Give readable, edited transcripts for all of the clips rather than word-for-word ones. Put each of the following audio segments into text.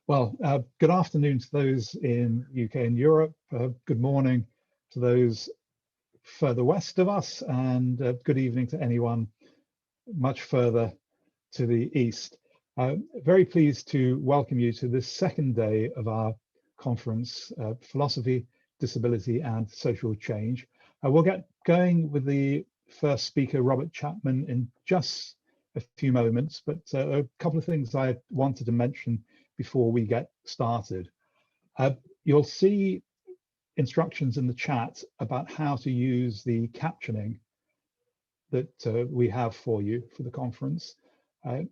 Well, good afternoon to those in UK and Europe. Good morning to those further west of us, and good evening to anyone much further to the east. Very pleased to welcome you to this second day of our conference, Philosophy, Disability and Social Change. We'll get going with the first speaker, Robert Chapman, in just a few moments, but a couple of things I wanted to mention before we get started. You'll see instructions in the chat about how to use the captioning that we have for you for the conference.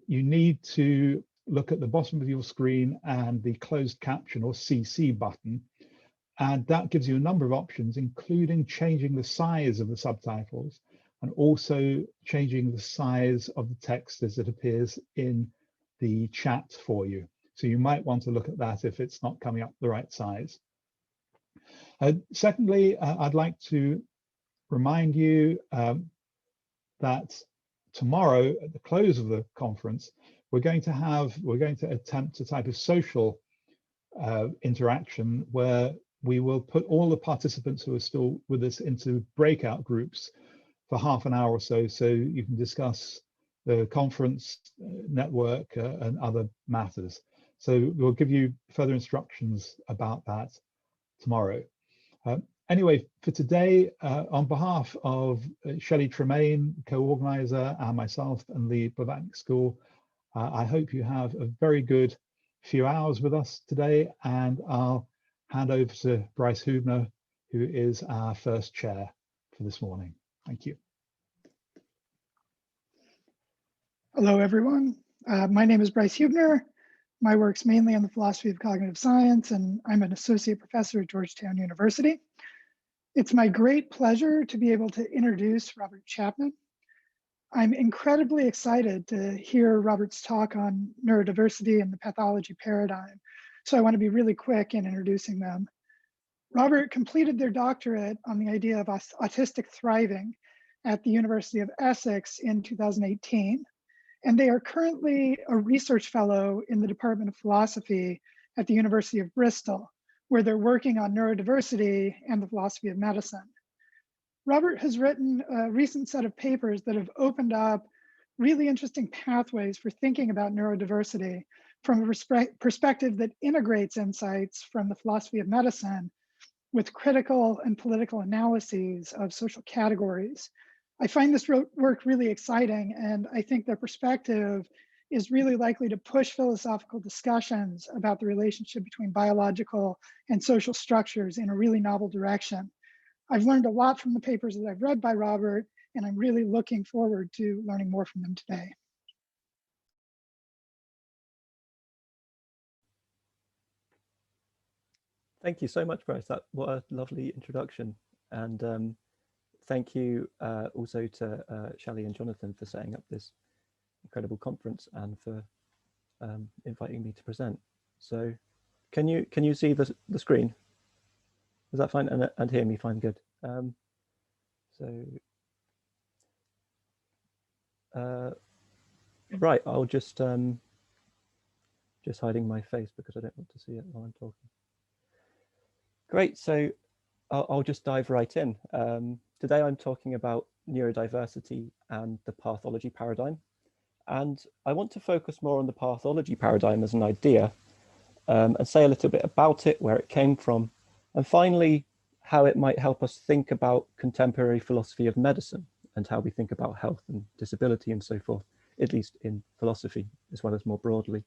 You need to look at the bottom of your screen and the closed caption or CC button, and that gives you a number of options, including changing the size of the subtitles and also changing the size of the text as it appears in the chat for you. So you might want to look at that if it's not coming up the right size. Secondly, I'd like to remind you that tomorrow at the close of the conference, we're going to attempt a type of social interaction where we will put all the participants who are still with us into breakout groups for half an hour or so, so you can discuss the conference network and other matters. So we'll give you further instructions about that tomorrow. Anyway, for today, on behalf of Shelley Tremaine, co-organizer, and myself and the Blavatnik School, I hope you have a very good few hours with us today, and I'll hand over to Bryce Hubner, who is our first chair for this morning. Thank you. Hello, everyone. My name is Bryce Hubner. My work's mainly on the philosophy of cognitive science, and I'm an associate professor at Georgetown University. It's my great pleasure to be able to introduce Robert Chapman. I'm incredibly excited to hear Robert's talk on neurodiversity and the pathology paradigm, so I want to be really quick in introducing them. Robert completed their doctorate on the idea of autistic thriving at the University of Essex in 2018. And they are currently a research fellow in the Department of Philosophy at the University of Bristol, where they're working on neurodiversity and the philosophy of medicine. Robert has written a recent set of papers that have opened up really interesting pathways for thinking about neurodiversity from a perspective that integrates insights from the philosophy of medicine with critical and political analyses of social categories. I find this work really exciting, and I think their perspective is really likely to push philosophical discussions about the relationship between biological and social structures in a really novel direction. I've learned a lot from the papers that I've read by Robert, and I'm really looking forward to learning more from them today. Thank you so much, Bryce. What a lovely introduction. And thank you also to Shelley and Jonathan for setting up this incredible conference and for inviting me to present. So can you see the screen? Is that fine? And hear me fine? Good. Right, I'll just hiding my face because I don't want to see it while I'm talking. Great, so I'll just dive right in. Today I'm talking about neurodiversity and the pathology paradigm. And I want to focus more on the pathology paradigm as an idea and say a little bit about it, where it came from, and finally, how it might help us think about contemporary philosophy of medicine and how we think about health and disability and so forth, at least in philosophy, as well as more broadly.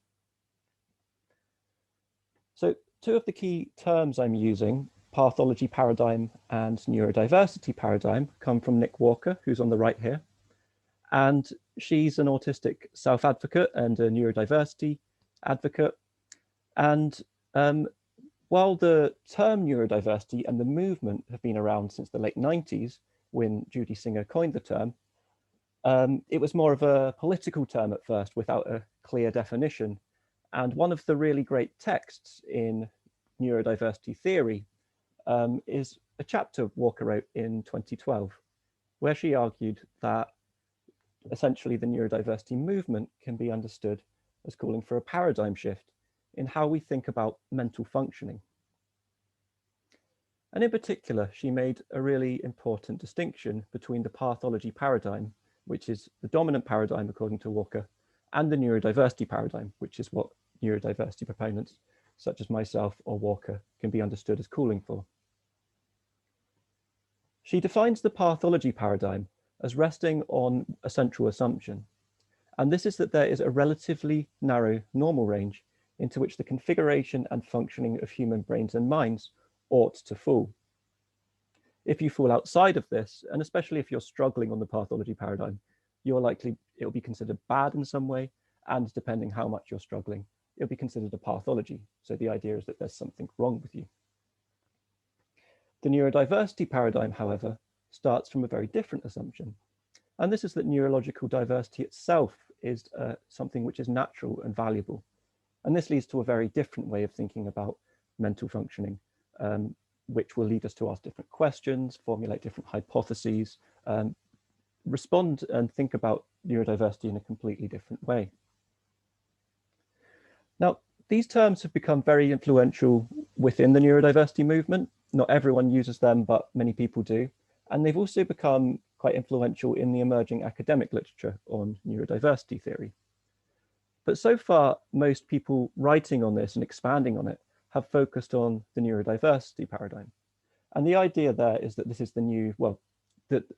So two of the key terms I'm using, pathology paradigm and neurodiversity paradigm, come from Nick Walker, who's on the right here. And she's an autistic self-advocate and a neurodiversity advocate. And while the term neurodiversity and the movement have been around since the late 90s, when Judy Singer coined the term, it was more of a political term at first without a clear definition. And one of the really great texts in neurodiversity theory is a chapter Walker wrote in 2012, where she argued that essentially the neurodiversity movement can be understood as calling for a paradigm shift in how we think about mental functioning. And in particular, she made a really important distinction between the pathology paradigm, which is the dominant paradigm according to Walker, and the neurodiversity paradigm, which is what neurodiversity proponents such as myself or Walker can be understood as calling for. She defines the pathology paradigm as resting on a central assumption, and this is that there is a relatively narrow normal range into which the configuration and functioning of human brains and minds ought to fall. If you fall outside of this, and especially if you're struggling on the pathology paradigm, you're likely, it'll be considered bad in some way, and depending how much you're struggling, it'll be considered a pathology. So the idea is that there's something wrong with you. The neurodiversity paradigm, however, starts from a very different assumption. And this is that neurological diversity itself is something which is natural and valuable. And this leads to a very different way of thinking about mental functioning, which will lead us to ask different questions, formulate different hypotheses, respond and think about neurodiversity in a completely different way. Now, these terms have become very influential within the neurodiversity movement. Not everyone uses them, but many people do. And they've also become quite influential in the emerging academic literature on neurodiversity theory. But so far, most people writing on this and expanding on it have focused on the neurodiversity paradigm. And the idea there is that this is the new, well,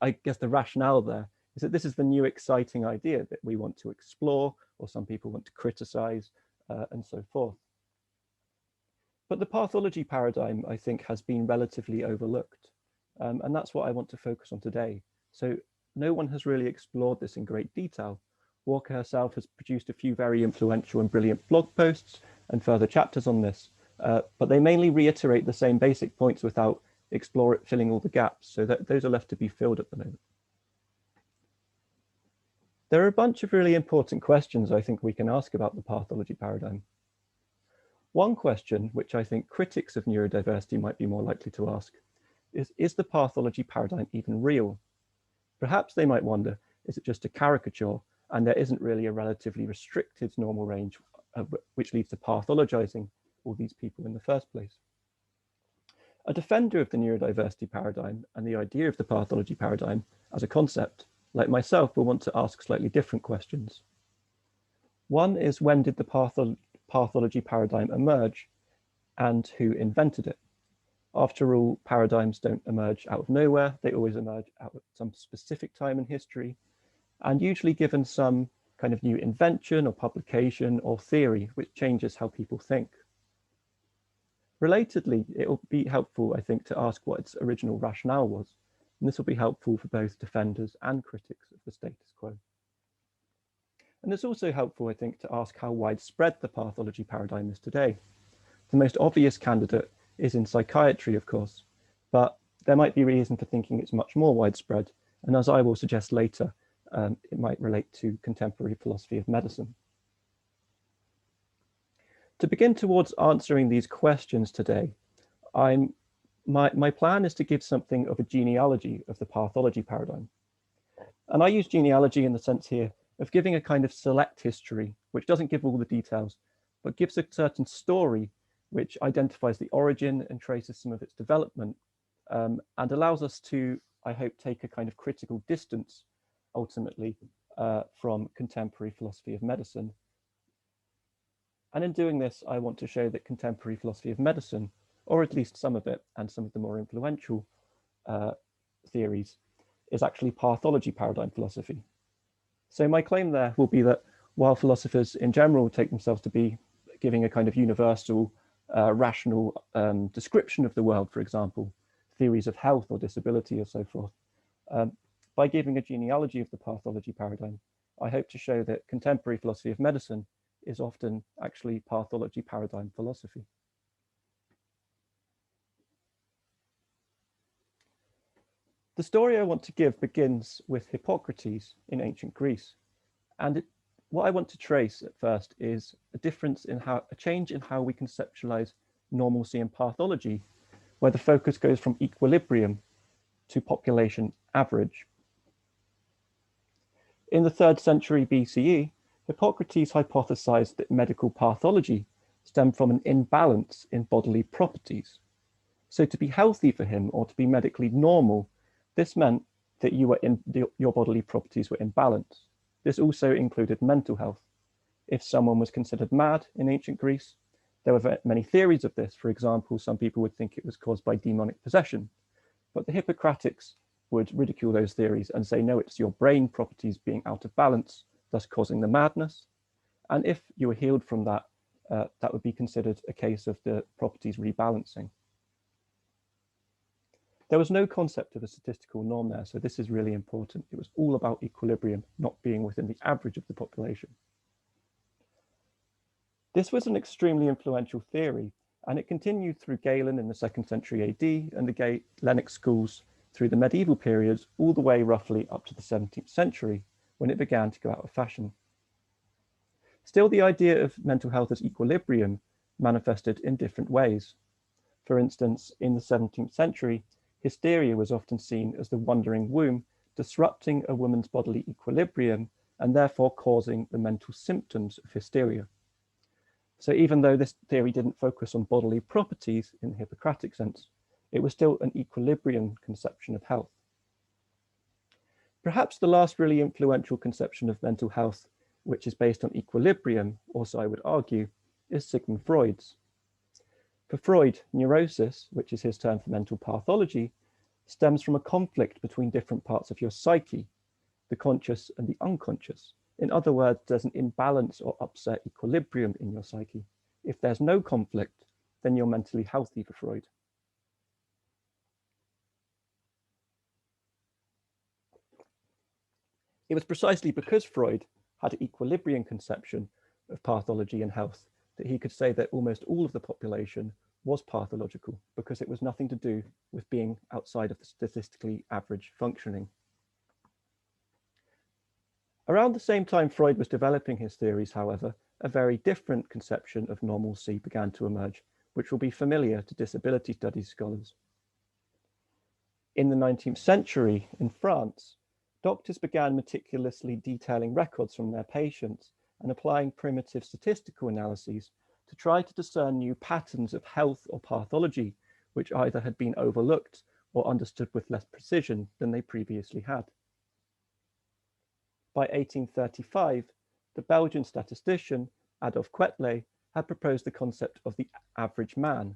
I guess the rationale there is that this is the new exciting idea that we want to explore, or some people want to criticize, and so forth. But the pathology paradigm, I think, has been relatively overlooked. And that's what I want to focus on today. So no one has really explored this in great detail. Walker herself has produced a few very influential and brilliant blog posts and further chapters on this, but they mainly reiterate the same basic points without filling all the gaps, so that those are left to be filled at the moment. There are a bunch of really important questions I think we can ask about the pathology paradigm. One question, which I think critics of neurodiversity might be more likely to ask, is the pathology paradigm even real? Perhaps they might wonder, is it just a caricature and there isn't really a relatively restricted normal range which leads to pathologizing all these people in the first place? A defender of the neurodiversity paradigm and the idea of the pathology paradigm as a concept, like myself, will want to ask slightly different questions. One is, when did the pathology paradigm emerge and who invented it? After all, paradigms don't emerge out of nowhere. They always emerge out of some specific time in history, and usually given some kind of new invention or publication or theory which changes how people think. Relatedly, it will be helpful, I think, to ask what its original rationale was, and this will be helpful for both defenders and critics of the status quo. And it's also helpful, I think, to ask how widespread the pathology paradigm is today. The most obvious candidate is in psychiatry, of course, but there might be reason for thinking it's much more widespread, and as I will suggest later, it might relate to contemporary philosophy of medicine. To begin towards answering these questions today, my plan is to give something of a genealogy of the pathology paradigm. And I use genealogy in the sense here of giving a kind of select history, which doesn't give all the details, but gives a certain story which identifies the origin and traces some of its development, and allows us to, I hope, take a kind of critical distance, ultimately, from contemporary philosophy of medicine. And in doing this, I want to show that contemporary philosophy of medicine, or at least some of it, and some of the more influential theories, is actually pathology paradigm philosophy. So my claim there will be that while philosophers in general take themselves to be giving a kind of universal, rational description of the world, for example, theories of health or disability or so forth, by giving a genealogy of the pathology paradigm, I hope to show that contemporary philosophy of medicine is often actually pathology paradigm philosophy. The story I want to give begins with Hippocrates in ancient Greece. And what I want to trace at first is a change in how we conceptualize normalcy and pathology, where the focus goes from equilibrium to population average. In the 3rd century BCE, Hippocrates hypothesized that medical pathology stemmed from an imbalance in bodily properties. So to be healthy for him, or to be medically normal, this meant that your bodily properties were in balance. This also included mental health. If someone was considered mad in ancient Greece, there were many theories of this. For example, some people would think it was caused by demonic possession, but the Hippocratics would ridicule those theories and say, no, it's your brain properties being out of balance, thus causing the madness. And if you were healed from that, that would be considered a case of the properties rebalancing. There was no concept of a statistical norm there, so this is really important. It was all about equilibrium, not being within the average of the population. This was an extremely influential theory, and it continued through Galen in the 2nd century AD and the Galenic schools through the medieval periods, all the way roughly up to the 17th century, when it began to go out of fashion. Still, the idea of mental health as equilibrium manifested in different ways. For instance, in the 17th century, hysteria was often seen as the wandering womb, disrupting a woman's bodily equilibrium and therefore causing the mental symptoms of hysteria. So even though this theory didn't focus on bodily properties in the Hippocratic sense, it was still an equilibrium conception of health. Perhaps the last really influential conception of mental health, which is based on equilibrium, also I would argue, is Sigmund Freud's. For Freud, neurosis, which is his term for mental pathology, stems from a conflict between different parts of your psyche, the conscious and the unconscious. In other words, there's an imbalance or upset equilibrium in your psyche. If there's no conflict, then you're mentally healthy for Freud. It was precisely because Freud had an equilibrium conception of pathology and health that he could say that almost all of the population was pathological, because it was nothing to do with being outside of the statistically average functioning. Around the same time Freud was developing his theories, however, a very different conception of normalcy began to emerge, which will be familiar to disability studies scholars. In the 19th century in France, doctors began meticulously detailing records from their patients and applying primitive statistical analyses to try to discern new patterns of health or pathology, which either had been overlooked or understood with less precision than they previously had. By 1835, the Belgian statistician Adolphe Quetelet had proposed the concept of the average man.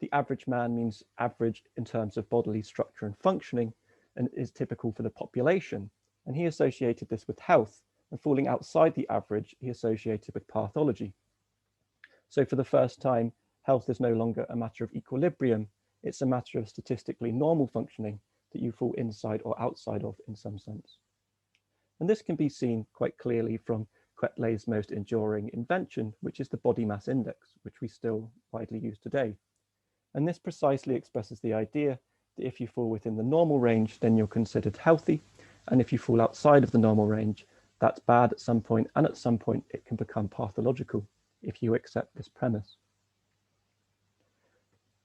The average man means average in terms of bodily structure and functioning, and is typical for the population. And he associated this with health, and falling outside the average, he associated with pathology. So for the first time, health is no longer a matter of equilibrium, it's a matter of statistically normal functioning that you fall inside or outside of in some sense. And this can be seen quite clearly from Quetelet's most enduring invention, which is the body mass index, which we still widely use today. And this precisely expresses the idea that if you fall within the normal range, then you're considered healthy. And if you fall outside of the normal range, that's bad at some point, and at some point it can become pathological if you accept this premise.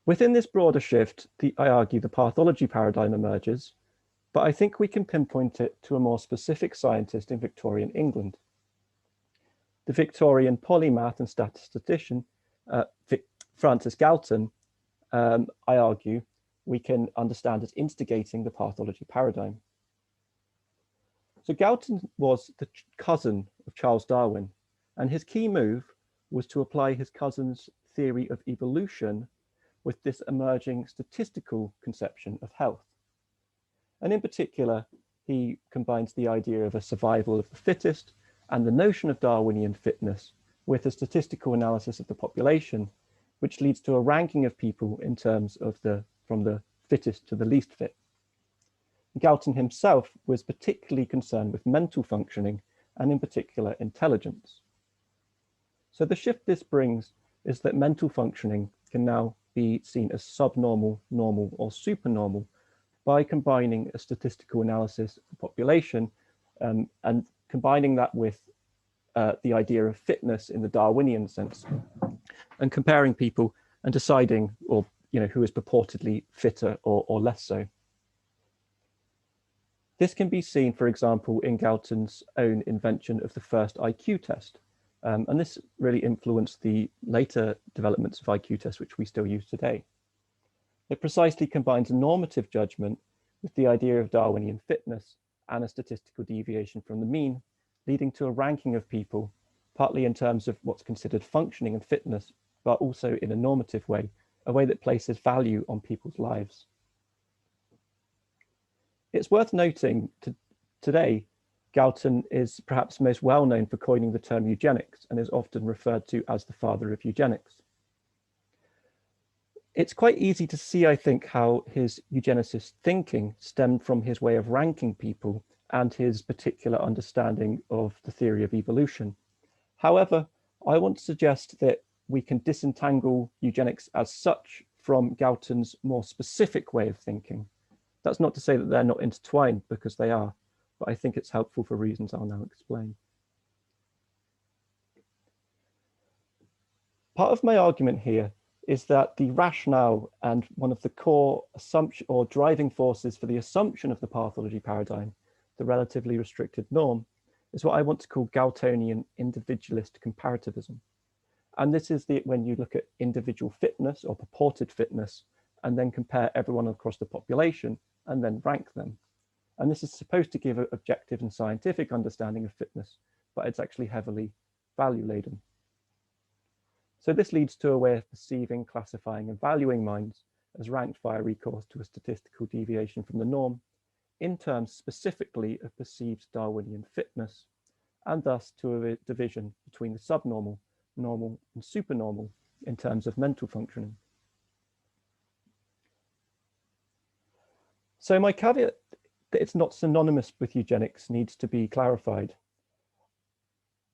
Within this broader shift, I argue the pathology paradigm emerges, but I think we can pinpoint it to a more specific scientist in Victorian England. The Victorian polymath and statistician, Francis Galton, I argue, we can understand as instigating the pathology paradigm. So Galton was the cousin of Charles Darwin, and his key move was to apply his cousin's theory of evolution with this emerging statistical conception of health. And in particular, he combines the idea of a survival of the fittest and the notion of Darwinian fitness with a statistical analysis of the population, which leads to a ranking of people in terms of from the fittest to the least fit. Galton himself was particularly concerned with mental functioning and in particular intelligence. So the shift this brings is that mental functioning can now be seen as subnormal, normal, or supernormal by combining a statistical analysis of the population and combining that with the idea of fitness in the Darwinian sense, and comparing people and deciding, or who is purportedly fitter or less so. This can be seen, for example, in Galton's own invention of the first IQ test, And this really influenced the later developments of IQ tests, which we still use today. It precisely combines a normative judgment with the idea of Darwinian fitness and a statistical deviation from the mean, leading to a ranking of people, partly in terms of what's considered functioning and fitness, but also in a normative way, a way that places value on people's lives. It's worth noting today, Galton is perhaps most well known for coining the term eugenics and is often referred to as the father of eugenics. It's quite easy to see, I think, how his eugenicist thinking stemmed from his way of ranking people and his particular understanding of the theory of evolution. However, I want to suggest that we can disentangle eugenics as such from Galton's more specific way of thinking. That's not to say that they're not intertwined, because they are, but I think it's helpful for reasons I'll now explain. Part of my argument here is that the rationale and one of the core assumption or driving forces for the assumption of the pathology paradigm, the relatively restricted norm, is what I want to call Galtonian individualist comparativism. And this is when you look at individual fitness or purported fitness and then compare everyone across the population and then rank them. And this is supposed to give an objective and scientific understanding of fitness, but it's actually heavily value laden. So this leads to a way of perceiving, classifying, and valuing minds as ranked via recourse to a statistical deviation from the norm, in terms specifically of perceived Darwinian fitness, and thus to a division between the subnormal, normal, and supernormal in terms of mental functioning. So my caveat that it's not synonymous with eugenics needs to be clarified.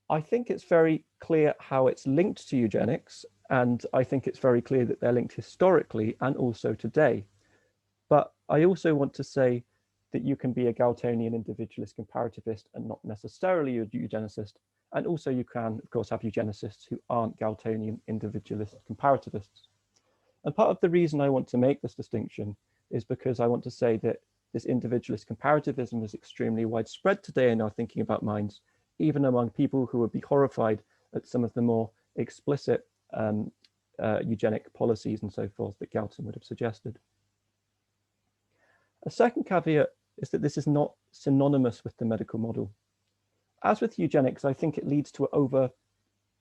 I think it's very clear how it's linked to eugenics, and I think it's very clear that they're linked historically and also today. But I also want to say that you can be a Galtonian individualist comparativist and not necessarily a eugenicist. And also you can, of course, have eugenicists who aren't Galtonian individualist comparativists. And part of the reason I want to make this distinction is because I want to say that this individualist comparativism is extremely widespread today in our thinking about minds, even among people who would be horrified at some of the more explicit eugenic policies and so forth that Galton would have suggested. A second caveat is that this is not synonymous with the medical model. As with eugenics, I think it leads to an over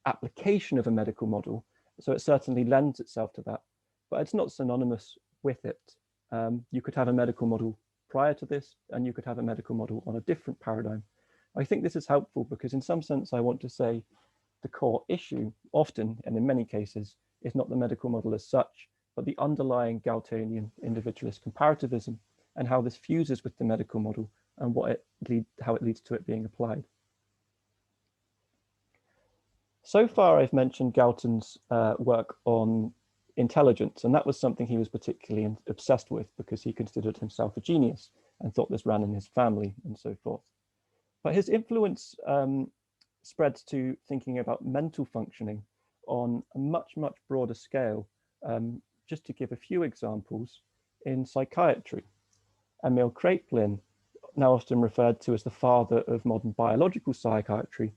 application of a medical model, so it certainly lends itself to that, but it's not synonymous with it. You could have a medical model prior to this, and you could have a medical model on a different paradigm. I think this is helpful because in some sense, I want to say the core issue often, and in many cases, is not the medical model as such, but the underlying Galtonian individualist comparativism and how this fuses with the medical model and how it leads to it being applied. So far, I've mentioned Galton's work on intelligence, and that was something he was particularly obsessed with because he considered himself a genius and thought this ran in his family and so forth. But his influence spread to thinking about mental functioning on a much, much broader scale. Just to give a few examples, in psychiatry, Emil Kraepelin, now often referred to as the father of modern biological psychiatry,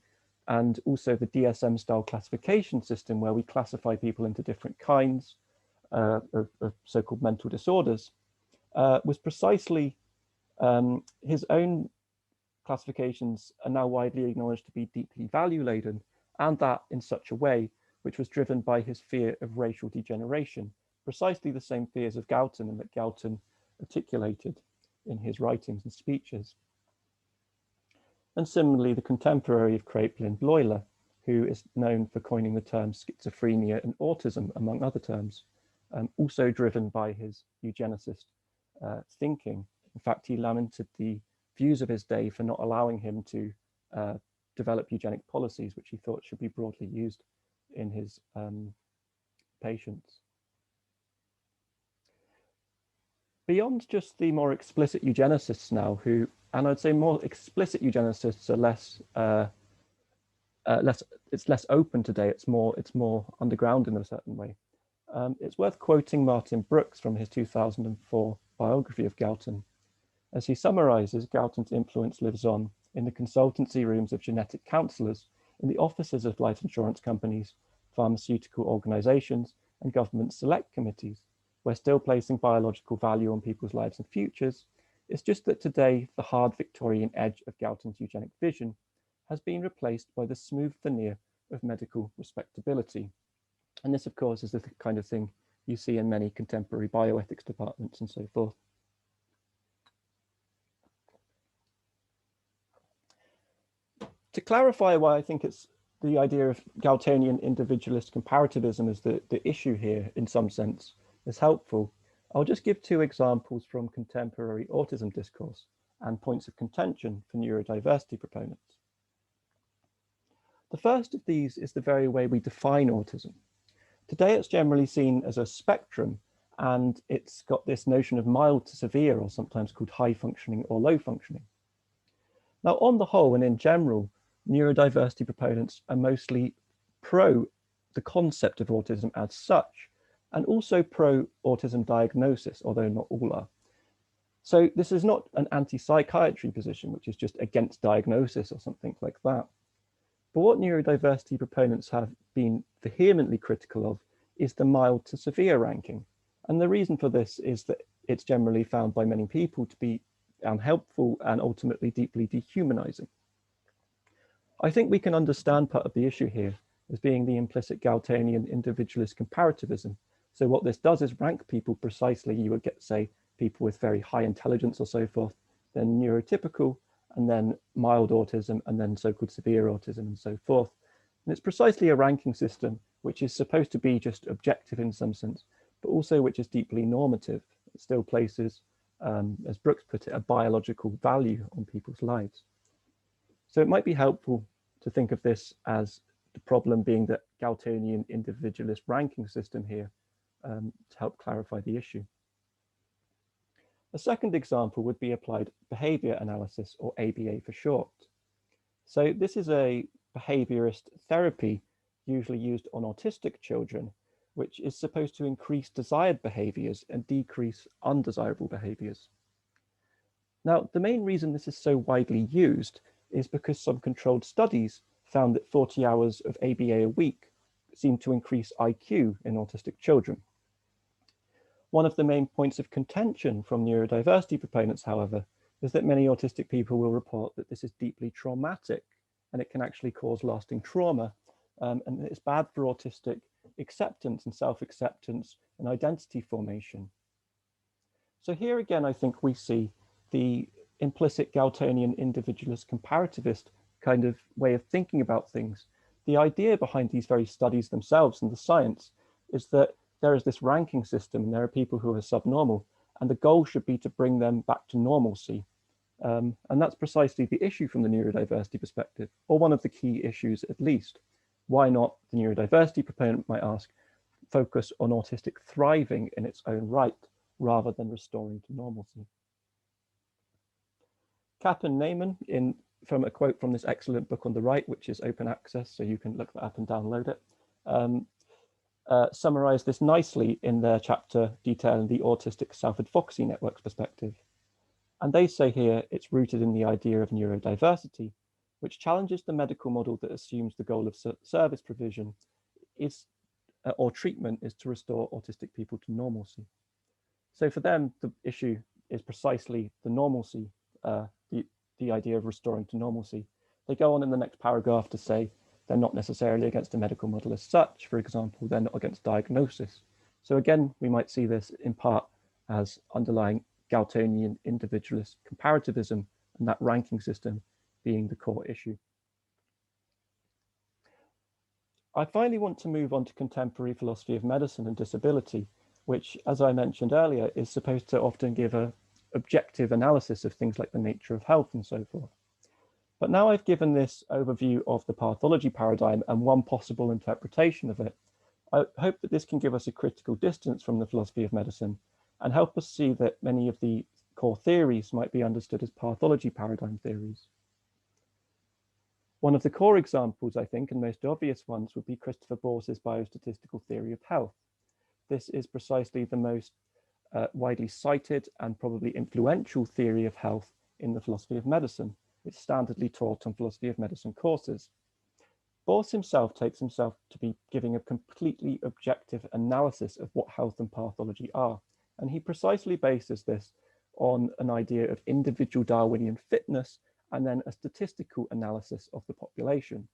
and also the DSM style classification system where we classify people into different kinds of so-called mental disorders, was precisely his own classifications are now widely acknowledged to be deeply value laden, and that in such a way which was driven by his fear of racial degeneration, precisely the same fears of Galton and that Galton articulated in his writings and speeches. And similarly, the contemporary of Kraepelin, Bleuler, who is known for coining the terms schizophrenia and autism, among other terms, also driven by his eugenicist thinking. In fact, he lamented the views of his day for not allowing him to develop eugenic policies, which he thought should be broadly used in his patients. Beyond just the more explicit eugenicists now, who, and I'd say more explicit eugenicists are it's less open today. It's more underground in a certain way. It's worth quoting Martin Brooks from his 2004 biography of Galton. As he summarizes, Galton's influence lives on in the consultancy rooms of genetic counselors, in the offices of life insurance companies, pharmaceutical organizations, and government select committees. We're still placing biological value on people's lives and futures. It's just that today, the hard Victorian edge of Galton's eugenic vision has been replaced by the smooth veneer of medical respectability. And this, of course, is the kind of thing you see in many contemporary bioethics departments and so forth. To clarify why I think it's the idea of Galtonian individualist comparativism is the issue here in some sense is helpful, I'll just give two examples from contemporary autism discourse and points of contention for neurodiversity proponents. The first of these is the very way we define autism. Today it's generally seen as a spectrum, and it's got this notion of mild to severe, or sometimes called high functioning or low functioning. Now, on the whole and in general, neurodiversity proponents are mostly pro the concept of autism as such, and also pro autism diagnosis, although not all are. So this is not an anti-psychiatry position, which is just against diagnosis or something like that. But what neurodiversity proponents have been vehemently critical of is the mild to severe ranking. And the reason for this is that it's generally found by many people to be unhelpful and ultimately deeply dehumanizing. I think we can understand part of the issue here as being the implicit Galtonian individualist comparativism. So what this does is rank people precisely. You would get, say, people with very high intelligence or so forth, then neurotypical, and then mild autism, and then so-called severe autism and so forth. And it's precisely a ranking system which is supposed to be just objective in some sense, but also which is deeply normative. It still places, as Brooks put it, a biological value on people's lives. So it might be helpful to think of this as the problem being the Galtonian individualist ranking system here to help clarify the issue. A second example would be applied behavior analysis, or ABA for short. So this is a behaviorist therapy usually used on autistic children, which is supposed to increase desired behaviors and decrease undesirable behaviors. Now, the main reason this is so widely used is because some controlled studies found that 40 hours of ABA a week seem to increase IQ in autistic children. One of the main points of contention from neurodiversity proponents, however, is that many autistic people will report that this is deeply traumatic and it can actually cause lasting trauma, and it's bad for autistic acceptance and self-acceptance and identity formation. So here again, I think we see the implicit Galtonian individualist comparativist kind of way of thinking about things. The idea behind these very studies themselves and the science is that there is this ranking system and there are people who are subnormal, and the goal should be to bring them back to normalcy. And that's precisely the issue from the neurodiversity perspective, or one of the key issues at least. Why not, the neurodiversity proponent might ask, focus on autistic thriving in its own right, rather than restoring to normalcy? Chapman from a quote from this excellent book on the right, which is open access, so you can look that up and download it, summarize this nicely in their chapter detailing the autistic self-advocacy network's perspective. And they say here it's rooted in the idea of neurodiversity, which challenges the medical model that assumes the goal of service provision is, or treatment is to restore autistic people to normalcy. So for them, the issue is precisely the normalcy, the idea of restoring to normalcy. They go on in the next paragraph to say they're not necessarily against the medical model as such. For example, they're not against diagnosis. So again, we might see this in part as underlying Galtonian individualist comparativism, and that ranking system being the core issue. I finally want to move on to contemporary philosophy of medicine and disability, which, as I mentioned earlier, is supposed to often give an objective analysis of things like the nature of health and so forth. But now I've given this overview of the pathology paradigm and one possible interpretation of it, I hope that this can give us a critical distance from the philosophy of medicine and help us see that many of the core theories might be understood as pathology paradigm theories. One of the core examples, I think, and most obvious ones would be Christopher Borse's biostatistical theory of health. This is precisely the most widely cited and probably influential theory of health in the philosophy of medicine. It's standardly taught on philosophy of medicine courses. Borse himself takes himself to be giving a completely objective analysis of what health and pathology are, and he precisely bases this on an idea of individual Darwinian fitness and then a statistical analysis of the population.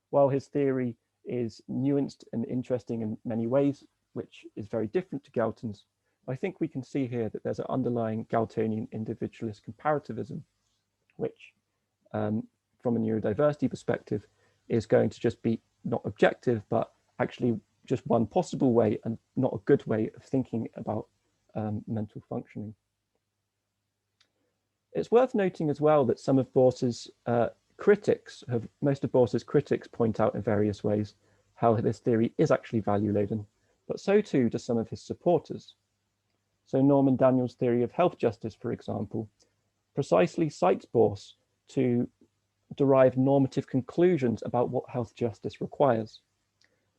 While his theory is nuanced and interesting in many ways, which is very different to Galton's, I think we can see here that there's an underlying Galtonian individualist comparativism, which from a neurodiversity perspective is going to just be not objective, but actually just one possible way and not a good way of thinking about mental functioning. It's worth noting as well that some of Borse's most of Borse's critics point out in various ways how this theory is actually value-laden, but so too do some of his supporters. So Norman Daniels' theory of health justice, for example, precisely cites Borse to derive normative conclusions about what health justice requires.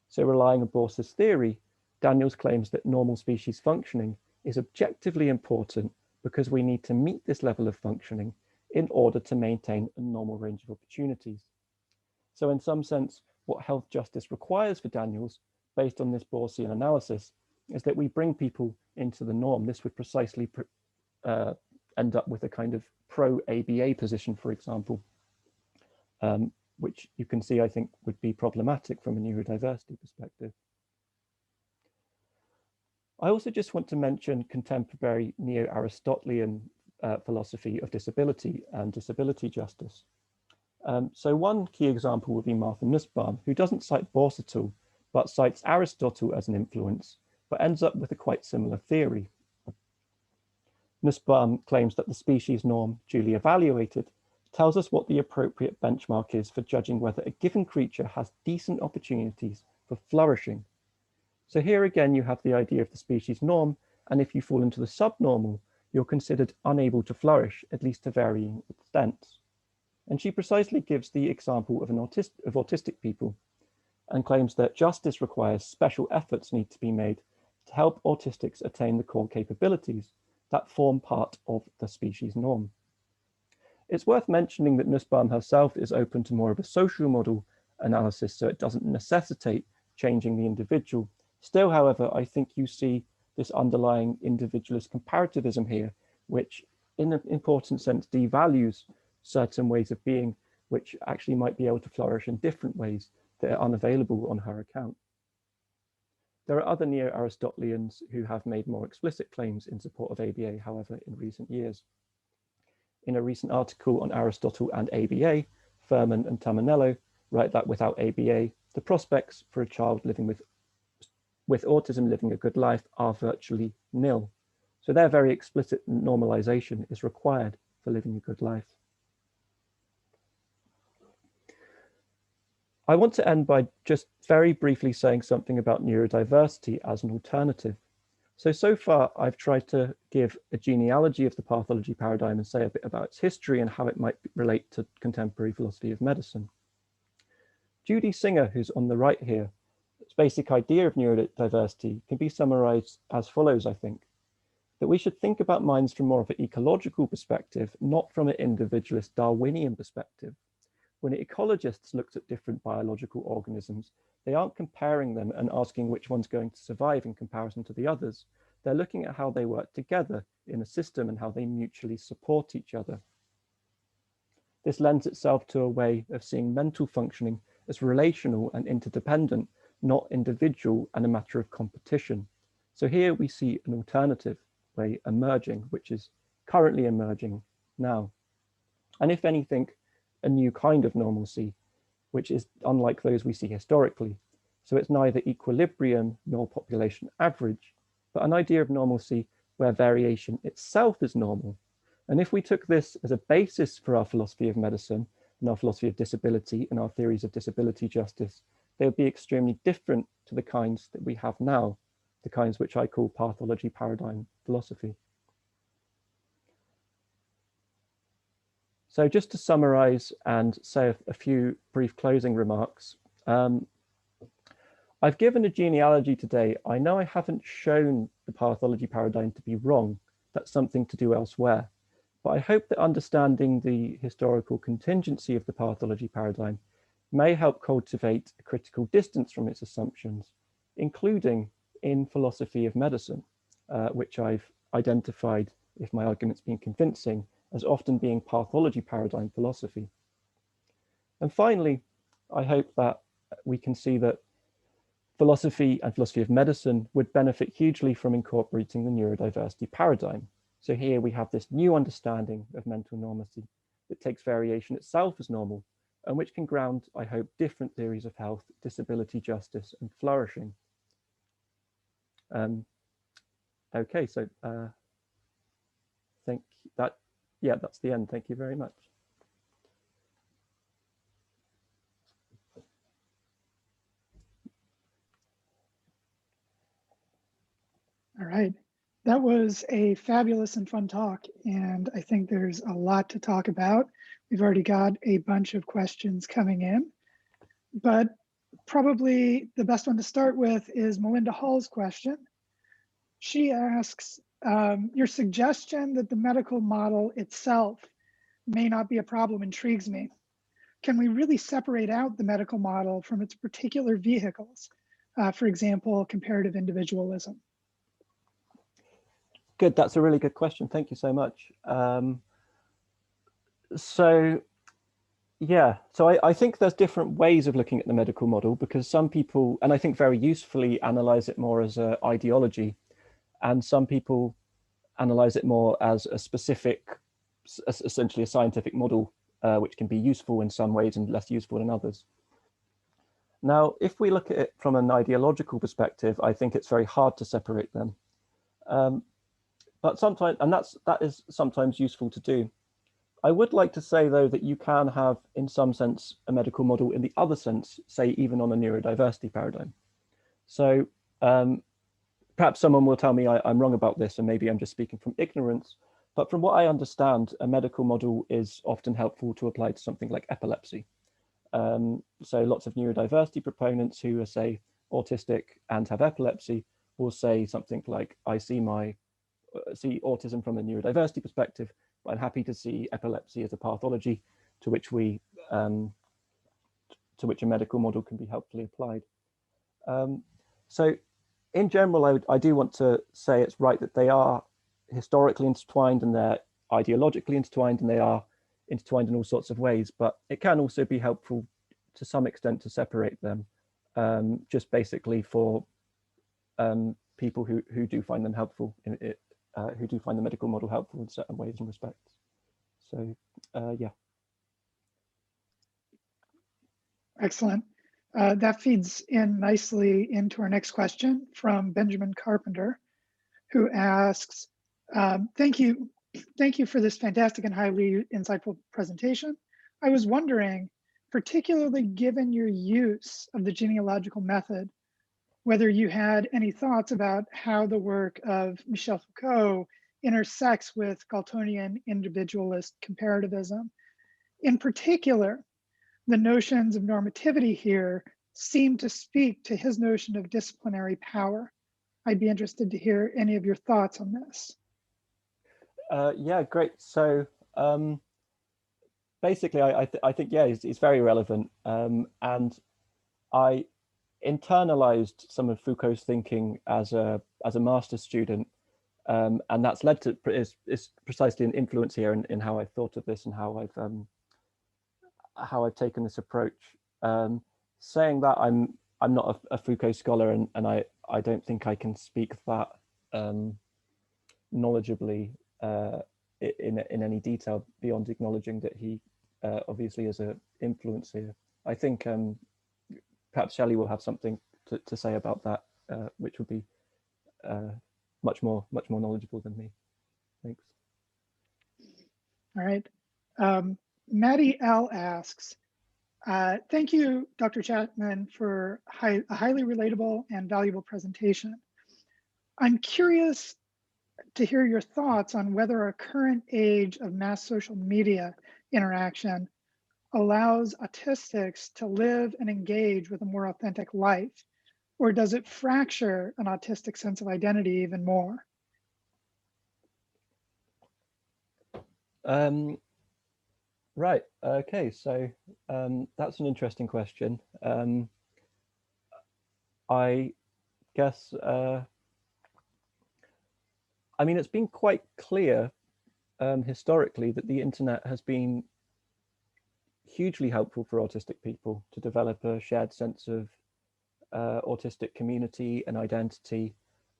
So relying on Borse's theory, Daniels claims that normal species functioning is objectively important because we need to meet this level of functioning in order to maintain a normal range of opportunities. So in some sense, what health justice requires for Daniels, based on this Borsian analysis, is that we bring people into the norm. This would precisely end up with a kind of pro-ABA position, for example, which you can see, I think, would be problematic from a neurodiversity perspective. I also just want to mention contemporary neo-Aristotelian philosophy of disability and disability justice. So one key example would be Martha Nussbaum, who doesn't cite Borse at all, but cites Aristotle as an influence, but ends up with a quite similar theory. Nussbaum claims that the species norm, duly evaluated, tells us what the appropriate benchmark is for judging whether a given creature has decent opportunities for flourishing. So here again, you have the idea of the species norm, and if you fall into the subnormal, you're considered unable to flourish, at least to varying extents. And she precisely gives the example of autistic people and claims that justice requires special efforts need to be made to help autistics attain the core capabilities that form part of the species norm. It's worth mentioning that Nussbaum herself is open to more of a social model analysis, so it doesn't necessitate changing the individual. Still, however, I think you see this underlying individualist comparativism here, which in an important sense devalues certain ways of being, which actually might be able to flourish in different ways that are unavailable on her account. There are other neo-Aristotelians who have made more explicit claims in support of ABA, however, in recent years. In a recent article on Aristotle and ABA, Furman and Tamanello write that without ABA, the prospects for a child living with autism living a good life are virtually nil. So their very explicit normalization is required for living a good life. I want to end by just very briefly saying something about neurodiversity as an alternative. So far, I've tried to give a genealogy of the pathology paradigm and say a bit about its history and how it might relate to contemporary philosophy of medicine. Judy Singer, who's on the right here, its basic idea of neurodiversity can be summarized as follows, I think, that we should think about minds from more of an ecological perspective, not from an individualist Darwinian perspective. When ecologists looked at different biological organisms, they aren't comparing them and asking which one's going to survive in comparison to the others. They're looking at how they work together in a system and how they mutually support each other. This lends itself to a way of seeing mental functioning as relational and interdependent, not individual and a matter of competition. So here we see an alternative way emerging, which is currently emerging now. And if anything, a new kind of normalcy, which is unlike those we see historically. So it's neither equilibrium nor population average, but an idea of normalcy where variation itself is normal. And if we took this as a basis for our philosophy of medicine and our philosophy of disability and our theories of disability justice, they would be extremely different to the kinds that we have now, the kinds which I call pathology paradigm philosophy. So just to summarize and say a few brief closing remarks, I've given a genealogy today. I know I haven't shown the pathology paradigm to be wrong. That's something to do elsewhere. But I hope that understanding the historical contingency of the pathology paradigm may help cultivate a critical distance from its assumptions, including in philosophy of medicine, which I've identified, if my argument's been convincing, as often being pathology paradigm philosophy. And finally, I hope that we can see that philosophy and philosophy of medicine would benefit hugely from incorporating the neurodiversity paradigm. So here we have this new understanding of mental normalcy that takes variation itself as normal, and which can ground, I hope, different theories of health, disability, justice, and flourishing. Okay, so that's the end. Thank you very much. All right, that was a fabulous and fun talk, and I think there's a lot to talk about. We've already got a bunch of questions coming in, but probably the best one to start with is Melinda Hall's question. She asks, your suggestion that the medical model itself may not be a problem intrigues me. Can we really separate out the medical model from its particular vehicles? For example, comparative individualism. Good, that's a really good question. Thank you so much. I think there's different ways of looking at the medical model, because some people, and I think very usefully, analyze it more as an ideology, and some people analyze it more as a specific, essentially a scientific model, which can be useful in some ways and less useful in others. Now, if we look at it from an ideological perspective, I think it's very hard to separate them. But sometimes, and that is sometimes useful to do. I would like to say, though, that you can have, in some sense, a medical model in the other sense, say even on a neurodiversity paradigm. So perhaps someone will tell me I'm wrong about this, and maybe I'm just speaking from ignorance. But from what I understand, a medical model is often helpful to apply to something like epilepsy. So lots of neurodiversity proponents who are, say, autistic and have epilepsy will say something like, I see autism from a neurodiversity perspective, but I'm happy to see epilepsy as a pathology to which a medical model can be helpfully applied. So in general, I do want to say it's right that they are historically intertwined and they're ideologically intertwined, and they are intertwined in all sorts of ways, but it can also be helpful to some extent to separate them, just basically for people who do find them helpful in it, who do find the medical model helpful in certain ways and respects. So yeah. Excellent. That feeds in nicely into our next question from Benjamin Carpenter, who asks, thank you for this fantastic and highly insightful presentation. I was wondering, particularly given your use of the genealogical method, whether you had any thoughts about how the work of Michel Foucault intersects with Galtonian individualist comparativism. In particular, the notions of normativity here seem to speak to his notion of disciplinary power. I'd be interested to hear any of your thoughts on this. Yeah, great. So basically, I think, yeah, it's very relevant. And I internalized some of Foucault's thinking as a master's student. And that's led to, is precisely an influence here in how I've thought of this and how I've taken this approach. Saying that I'm not a Foucault scholar, and I don't think I can speak that knowledgeably in any detail beyond acknowledging that he obviously is an influence here. I think perhaps Shelley will have something to say about that, which would be much more knowledgeable than me. Thanks. All right. Maddie L asks, thank you, Dr. Chapman, for a highly relatable and valuable presentation. I'm curious to hear your thoughts on whether our current age of mass social media interaction allows autistics to live and engage with a more authentic life, or does it fracture an autistic sense of identity even more? Right. Okay. So that's an interesting question. I guess, I mean, it's been quite clear historically that the internet has been hugely helpful for autistic people to develop a shared sense of autistic community and identity,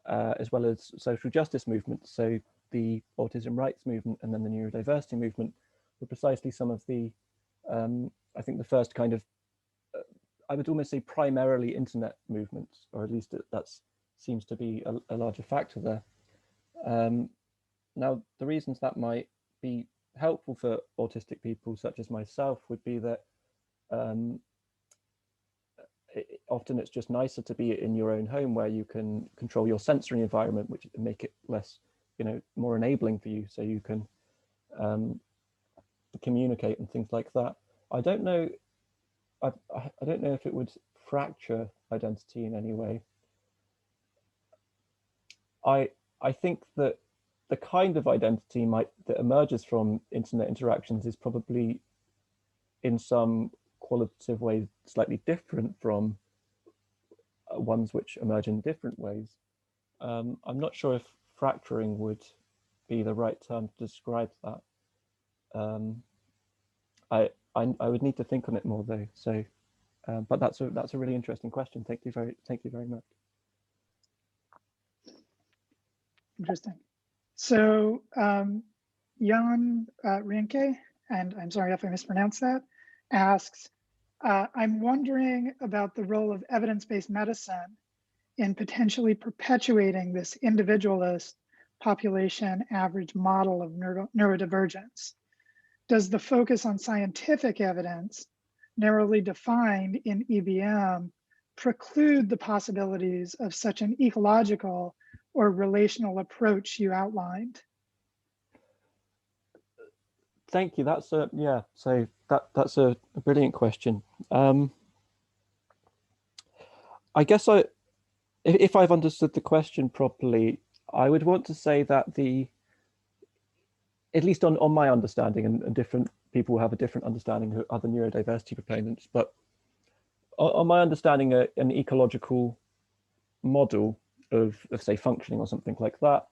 as well as social justice movements. So the autism rights movement and then the neurodiversity movement were precisely some of the, I think the first kind of, I would almost say primarily internet movements, or at least that seems to be a larger factor there. Now, the reasons that might be helpful for autistic people such as myself would be that often it's just nicer to be in your own home where you can control your sensory environment, which make it less, more enabling for you, so you can communicate and things like that. I don't know. I don't know if it would fracture identity in any way. I think that the kind of identity that emerges from internet interactions is probably in some qualitative ways slightly different from ones which emerge in different ways. I'm not sure if fracturing would be the right term to describe that. I would need to think on it more though. So, but that's a really interesting question. Thank you very much. Interesting. So Jan Rienke, and I'm sorry if I mispronounced that, asks, I'm wondering about the role of evidence-based medicine in potentially perpetuating this individualist population average model of neurodivergence. Does the focus on scientific evidence, narrowly defined in EBM, preclude the possibilities of such an ecological or relational approach you outlined? Thank you. That's yeah. So that's a brilliant question. I guess if I've understood the question properly, I would want to say that at least on my understanding, and different people have a different understanding of other neurodiversity proponents, but on my understanding, an ecological model of say functioning or something like that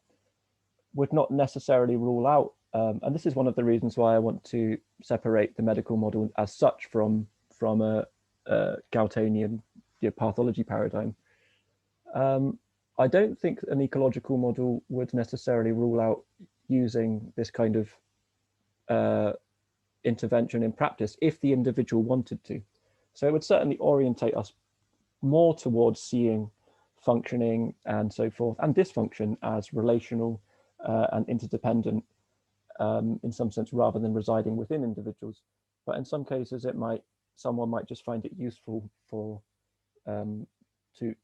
would not necessarily rule out, and this is one of the reasons why I want to separate the medical model as such from a Galtonian pathology paradigm. I don't think an ecological model would necessarily rule out using this kind of intervention in practice if the individual wanted to. So it would certainly orientate us more towards seeing functioning and so forth and dysfunction as relational and interdependent in some sense, rather than residing within individuals. But in some cases, someone might just find it useful for to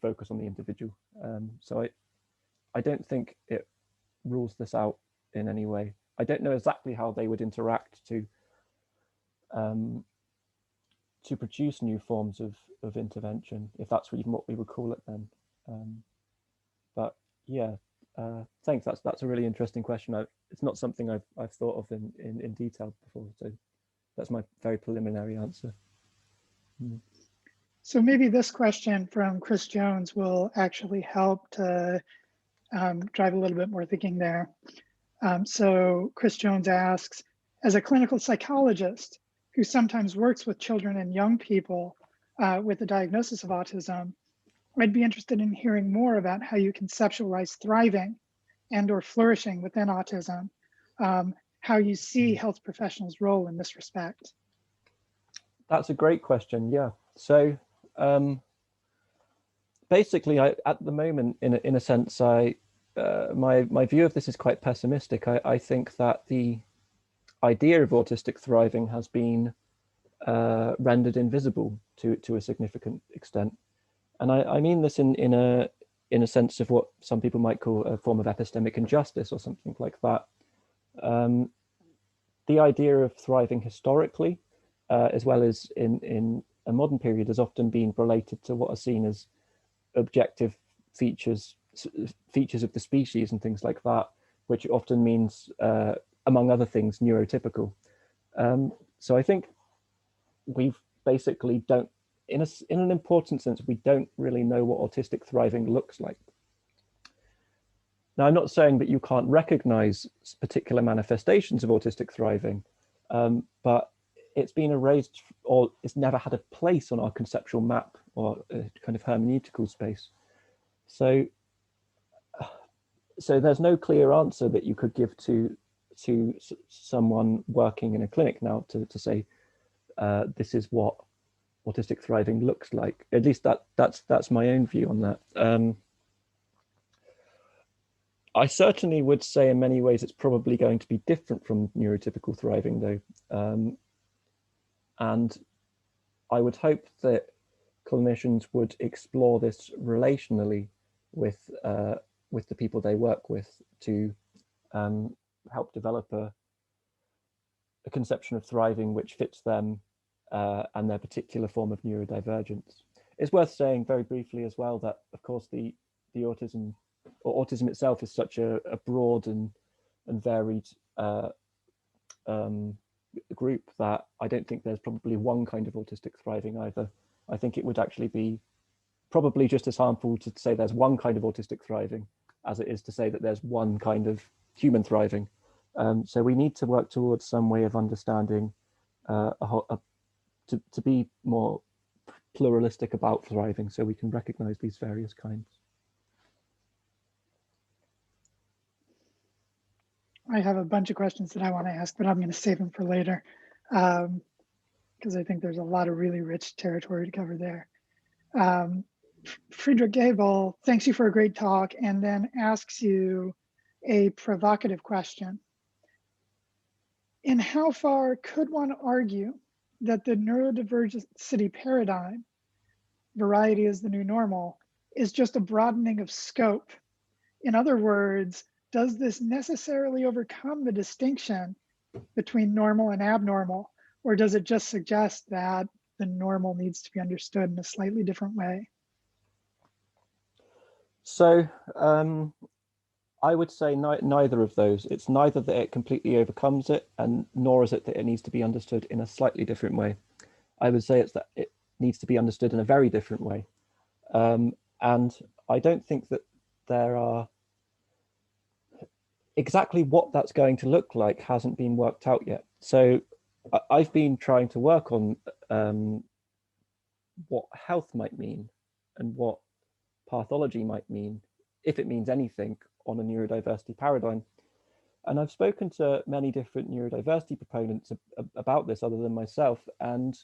focus on the individual. So I don't think it rules this out in any way. I don't know exactly how they would interact to produce new forms of intervention, if that's even what we would call it then. But yeah, thanks. That's a really interesting question. It's not something I've thought of in detail before. So that's my very preliminary answer. So maybe this question from Chris Jones will actually help to drive a little bit more thinking there. So Chris Jones asks, as a clinical psychologist who sometimes works with children and young people with a diagnosis of autism, I'd be interested in hearing more about how you conceptualize thriving and or flourishing within autism, how you see health professionals' role in this respect. That's a great question, yeah. So basically, at the moment, in a sense, my view of this is quite pessimistic. I think that the idea of autistic thriving has been rendered invisible to a significant extent. And I mean this in a sense of what some people might call a form of epistemic injustice or something like that. The idea of thriving historically, as well as in a modern period, has often been related to what are seen as objective features of the species and things like that, which often means, among other things, neurotypical. So I think we've basically don't, in an important sense, we don't really know what autistic thriving looks like. Now, I'm not saying that you can't recognize particular manifestations of autistic thriving, but it's been erased, or it's never had a place on our conceptual map or a kind of hermeneutical space. So there's no clear answer that you could give to someone working in a clinic now to say, this is what autistic thriving looks like. At least that's my own view on that. I certainly would say in many ways it's probably going to be different from neurotypical thriving though. And I would hope that clinicians would explore this relationally with the people they work with to help develop a conception of thriving which fits them and their particular form of neurodivergence. It's worth saying very briefly as well that, of course, the autism itself is such a broad and varied group that I don't think there's probably one kind of autistic thriving either. I think it would actually be probably just as harmful to say there's one kind of autistic thriving as it is to say that there's one kind of human thriving. So we need to work towards some way of understanding to be more pluralistic about thriving so we can recognize these various kinds. I have a bunch of questions that I want to ask, but I'm going to save them for later because I think there's a lot of really rich territory to cover there. Friedrich Gabel thanks you for a great talk and then asks you a provocative question. In how far could one argue that the neurodiversity paradigm, variety is the new normal, is just a broadening of scope? In other words, does this necessarily overcome the distinction between normal and abnormal, or does it just suggest that the normal needs to be understood in a slightly different way? So I would say neither of those. It's neither that it completely overcomes it, and nor is it that it needs to be understood in a slightly different way. I would say it's that it needs to be understood in a very different way. And I don't think that there are exactly what that's going to look like hasn't been worked out yet. So I've been trying to work on what health might mean and what pathology might mean, if it means anything, on a neurodiversity paradigm. And I've spoken to many different neurodiversity proponents about this other than myself, and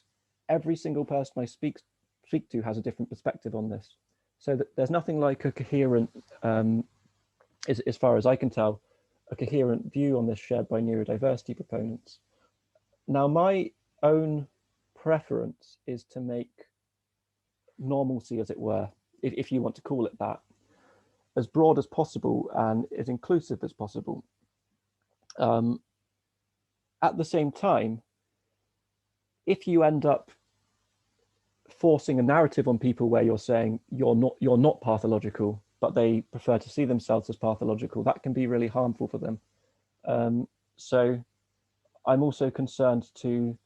every single person I speak to has a different perspective on this. So that there's nothing like a coherent, as far as I can tell, a coherent view on this shared by neurodiversity proponents. Now, my own preference is to make normalcy, as it were, if you want to call it that, as broad as possible and as inclusive as possible. At the same time, if you end up forcing a narrative on people where you're saying you're not pathological, but they prefer to see themselves as pathological, that can be really harmful for them. So I'm also concerned to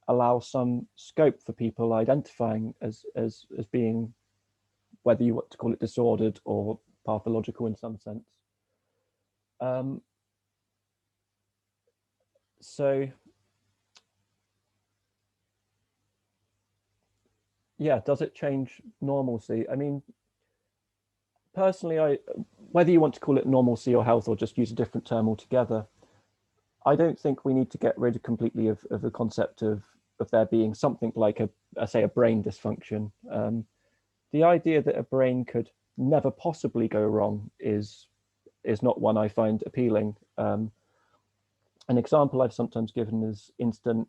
allow some scope for people identifying as being, whether you want to call it disordered or pathological in some sense. So yeah, does it change normalcy? I mean, personally, whether you want to call it normalcy or health or just use a different term altogether, I don't think we need to get rid completely of the concept of there being something like say a brain dysfunction. The idea that a brain could never possibly go wrong is not one I find appealing. An example I've sometimes given is infant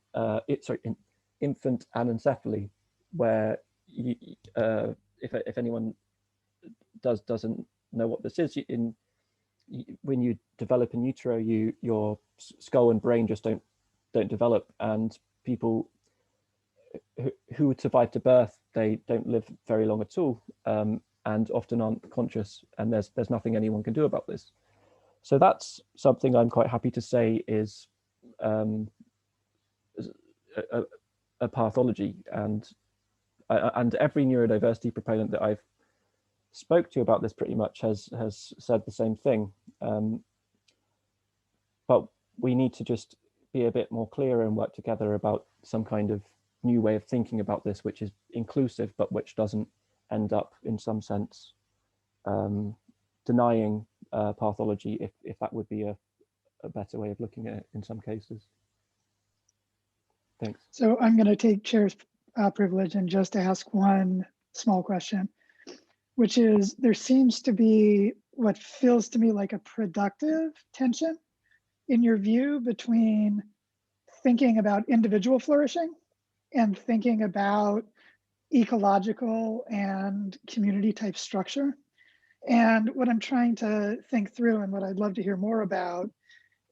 anencephaly, where if anyone doesn't know what this is, when you develop in utero, your skull and brain just don't develop, and people who would survive to birth, they don't live very long at all, and often aren't conscious, and there's nothing anyone can do about this. So that's something I'm quite happy to say is a pathology, and every neurodiversity proponent that I've spoke to about this pretty much has said the same thing. But we need to just be a bit more clear and work together about some kind of new way of thinking about this, which is inclusive, but which doesn't end up in some sense denying pathology, if that would be a better way of looking at it in some cases. Thanks. So I'm going to take chair's privilege and just ask one small question, which is, there seems to be what feels to me like a productive tension in your view between thinking about individual flourishing and thinking about ecological and community type structure. And what I'm trying to think through, and what I'd love to hear more about,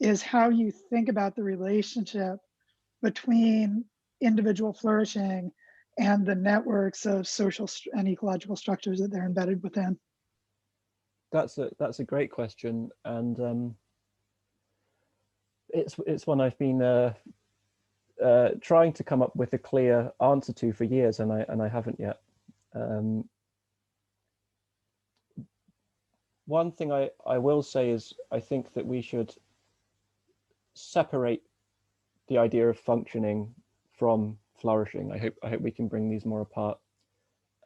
is how you think about the relationship between individual flourishing and the networks of social and ecological structures that they're embedded within. That's a great question, and it's one I've been trying to come up with a clear answer to for years, and I haven't yet. One thing I will say is I think that we should separate the idea of functioning from flourishing. I hope we can bring these more apart.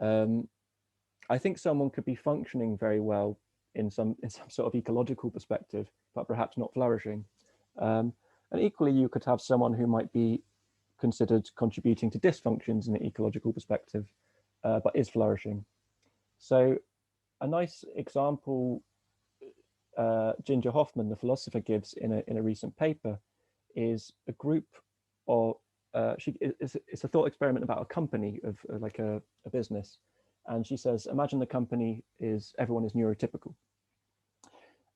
I think someone could be functioning very well in some sort of ecological perspective, but perhaps not flourishing. And equally, you could have someone who might be considered contributing to dysfunctions in an ecological perspective, but is flourishing. So a nice example Ginger Hoffman, the philosopher, gives in a recent paper is a group of, it's a thought experiment about a company of like a business. And she says, imagine the company everyone is neurotypical.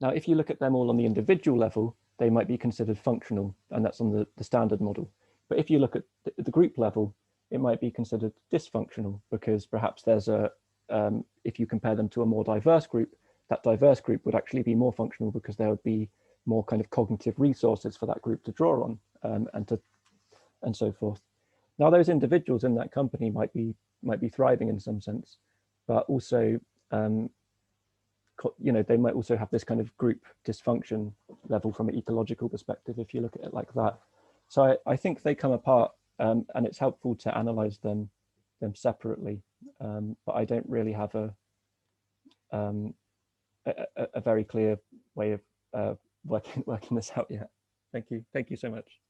Now, if you look at them all on the individual level, they might be considered functional, and that's on the standard model. But if you look at the group level, it might be considered dysfunctional, because perhaps there's if you compare them to a more diverse group, that diverse group would actually be more functional because there would be more kind of cognitive resources for that group to draw on, and so forth. Now, those individuals in that company might be thriving in some sense, but also, they might also have this kind of group dysfunction level from an ecological perspective, if you look at it like that. So I think they come apart, and it's helpful to analyze them separately, but I don't really have a very clear way of working this out yet. Thank you so much.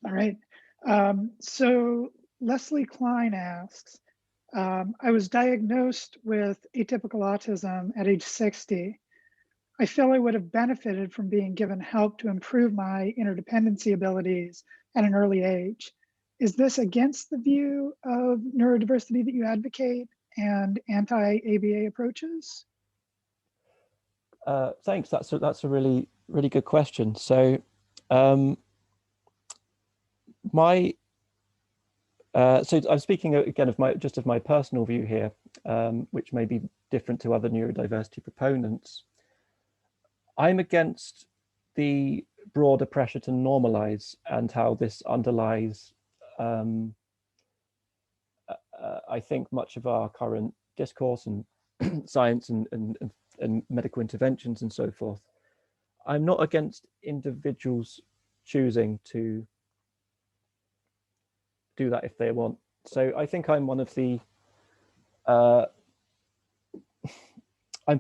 All right. So Leslie Klein asks, I was diagnosed with atypical autism at age 60. I feel I would have benefited from being given help to improve my interdependency abilities at an early age. Is this against the view of neurodiversity that you advocate and anti-ABA approaches? Thanks. That's a really good question. So so I'm speaking again of my personal view here, which may be different to other neurodiversity proponents. I'm against the broader pressure to normalize and how this underlies, I think, much of our current discourse and science and medical interventions and so forth. I'm not against individuals choosing to do that if they want. So I think I'm one of the, I'm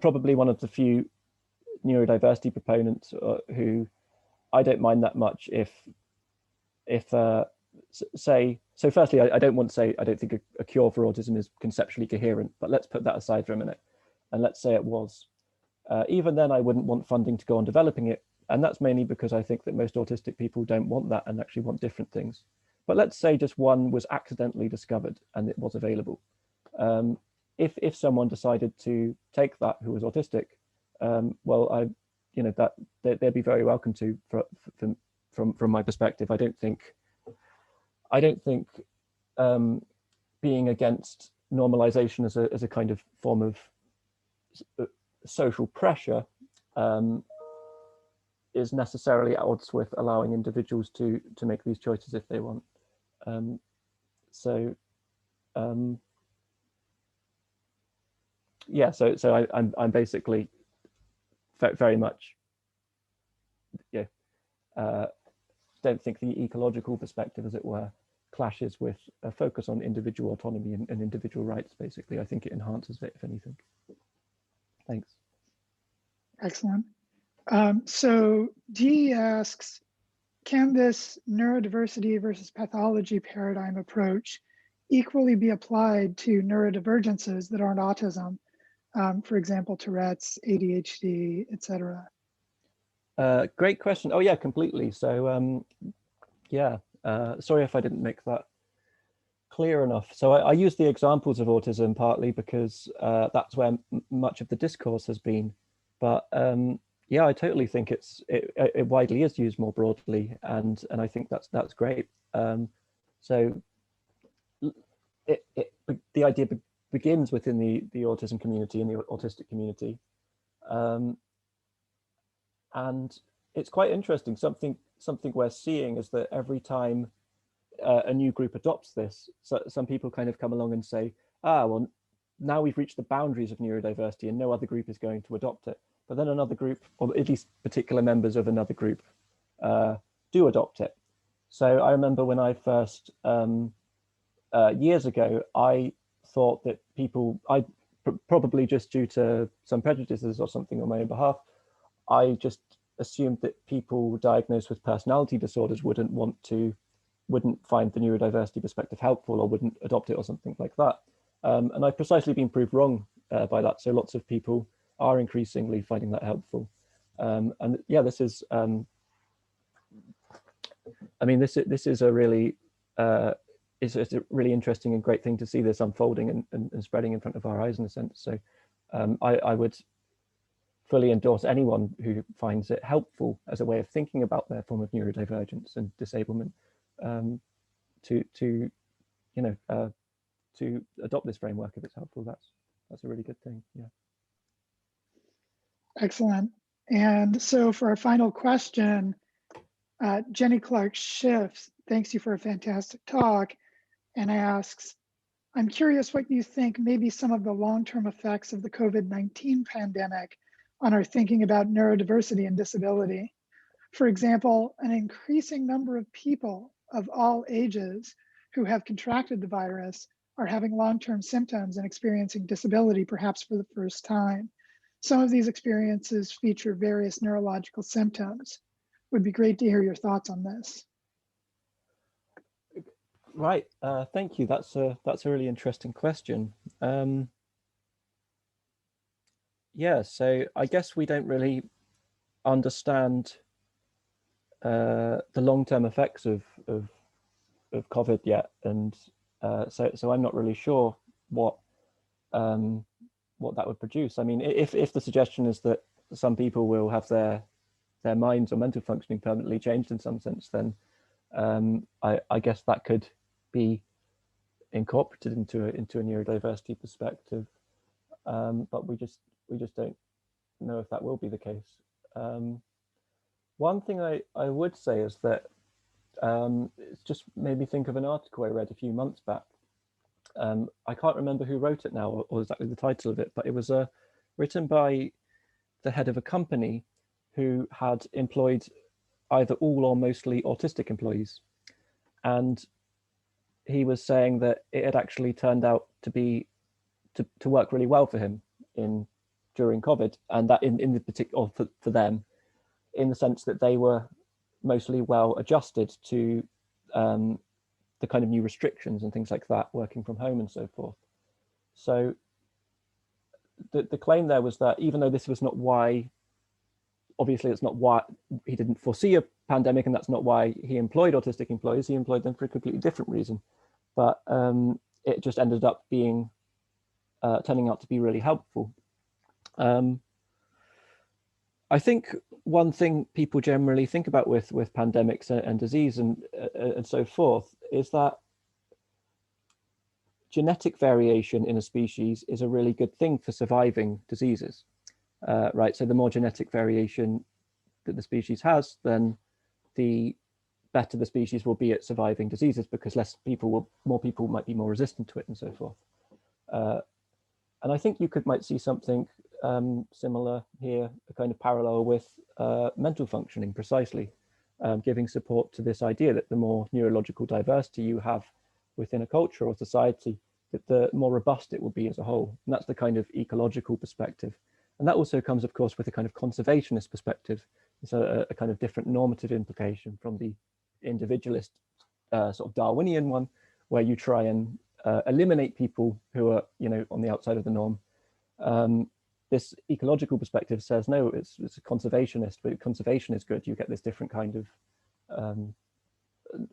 probably one of the few neurodiversity proponents who I don't mind that much if say, so firstly, I don't want to say, I don't think a cure for autism is conceptually coherent, but let's put that aside for a minute. And let's say it was. Even then, I wouldn't want funding to go on developing it. And that's mainly because I think that most autistic people don't want that and actually want different things. But let's say just one was accidentally discovered and it was available. If someone decided to take that who was autistic, well, they'd be very welcome to from my perspective. I don't think being against normalization as a kind of form of social pressure is necessarily at odds with allowing individuals to make these choices if they want. Yeah, so I'm basically very much, yeah, don't think the ecological perspective, as it were, clashes with a focus on individual autonomy and individual rights. Basically, I think it enhances it, if anything. Thanks. Excellent. So Dee asks, can this neurodiversity versus pathology paradigm approach equally be applied to neurodivergences that aren't autism? For example, Tourette's, ADHD, etc. Great question. Oh yeah, completely. So yeah, sorry if I didn't make that clear enough. So I use the examples of autism partly because that's where much of the discourse has been. But yeah, I totally think it widely is used more broadly, and I think that's great. So the idea begins within the autism community and the autistic community, and it's quite interesting. Something we're seeing is that every time a new group adopts this, so some people kind of come along and say, well, now we've reached the boundaries of neurodiversity and no other group is going to adopt it. But then another group, or at least particular members of another group, do adopt it. So I remember when I first, years ago, I thought that people, probably just due to some prejudices or something on my own behalf, I just assumed that people diagnosed with personality disorders wouldn't find the neurodiversity perspective helpful or wouldn't adopt it or something like that. And I've precisely been proved wrong by that. So lots of people are increasingly finding that helpful. And yeah, this is, I mean, this is a really, it's a really interesting and great thing to see this unfolding and spreading in front of our eyes in a sense. So I would fully endorse anyone who finds it helpful as a way of thinking about their form of neurodivergence and disablement to you know, to adopt this framework if it's helpful. That's a really good thing. Yeah. Excellent. And so for our final question, Jenny Clark Schiff thanks you for a fantastic talk and asks, I'm curious what you think may be some of the long-term effects of the COVID-19 pandemic on our thinking about neurodiversity and disability. For example, an increasing number of people of all ages who have contracted the virus are having long-term symptoms and experiencing disability, perhaps for the first time. Some of these experiences feature various neurological symptoms. Would be great to hear your thoughts on this. Right, thank you. That's a really interesting question. Yeah, so I guess we don't really understand the long-term effects of COVID yet, and so I'm not really sure what that would produce. I mean, if the suggestion is that some people will have their minds or mental functioning permanently changed in some sense, then I guess that could be incorporated into a neurodiversity perspective, but we just don't know if that will be the case. One thing I would say is that it's just made me think of an article I read a few months back. I can't remember who wrote it now or exactly the title of it, but it was written by the head of a company who had employed either all or mostly autistic employees. And he was saying that it had actually turned out to be to work really well for him during COVID, and that in the particular for them, in the sense that they were mostly well adjusted to the kind of new restrictions and things like that, working from home and so forth. So the claim there was that even though this was not why, obviously it's not why he didn't foresee a pandemic, and that's not why he employed autistic employees, he employed them for a completely different reason. But it just ended up being, turning out to be really helpful. I think one thing people generally think about with pandemics and disease and so forth is that genetic variation in a species is a really good thing for surviving diseases, right? So the more genetic variation that the species has, then the better the species will be at surviving diseases, because more people might be more resistant to it and so forth. And I think you might see something similar here, a kind of parallel with mental functioning, precisely, giving support to this idea that the more neurological diversity you have within a culture or society, that the more robust it will be as a whole. And that's the kind of ecological perspective. And that also comes, of course, with a kind of conservationist perspective. It's a kind of different normative implication from the individualist sort of Darwinian one, where you try and eliminate people who are, on the outside of the norm. This ecological perspective says, no, it's a conservationist, but conservation is good. You get this different kind of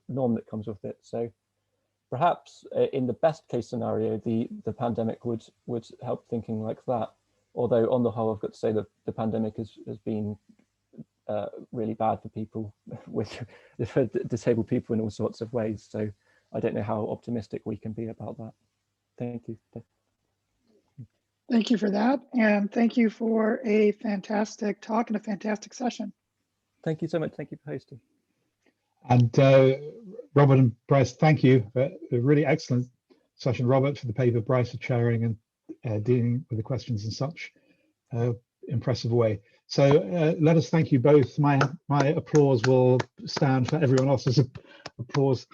norm that comes with it. So perhaps in the best case scenario, the pandemic would help thinking like that. Although on the whole, I've got to say that the pandemic has been really bad for people, for disabled people in all sorts of ways. So I don't know how optimistic we can be about that. Thank you. Thank you for that. And thank you for a fantastic talk and a fantastic session. Thank you so much. Thank you for hosting. And Robert and Bryce, thank you for a really excellent session. Robert for the paper, Bryce for chairing and dealing with the questions in such impressive way. So let us thank you both. My applause will stand for everyone else's applause.